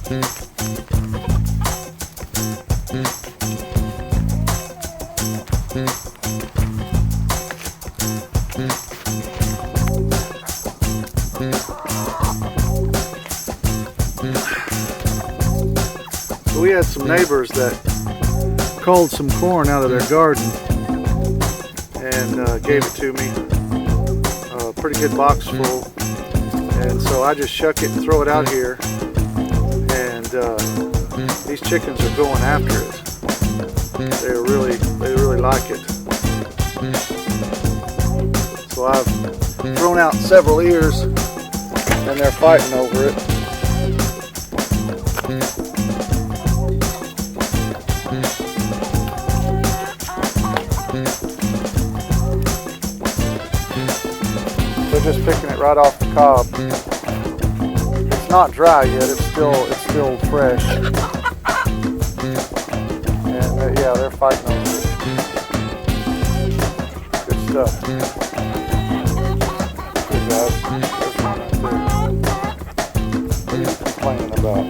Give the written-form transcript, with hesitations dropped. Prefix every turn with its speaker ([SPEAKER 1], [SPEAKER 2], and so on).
[SPEAKER 1] We had some neighbors that culled some corn out of their garden and gave it to me, a pretty good box full, and so I just shuck it and throw it out here, and these chickens are going after it. They really like it. So I've thrown out several ears and they're fighting over it. So just picking it right off the cob. It's not dry yet, it's still fresh. And yeah, they're fighting over it. Good stuff. Good guys. There's one right there. What are you complaining about?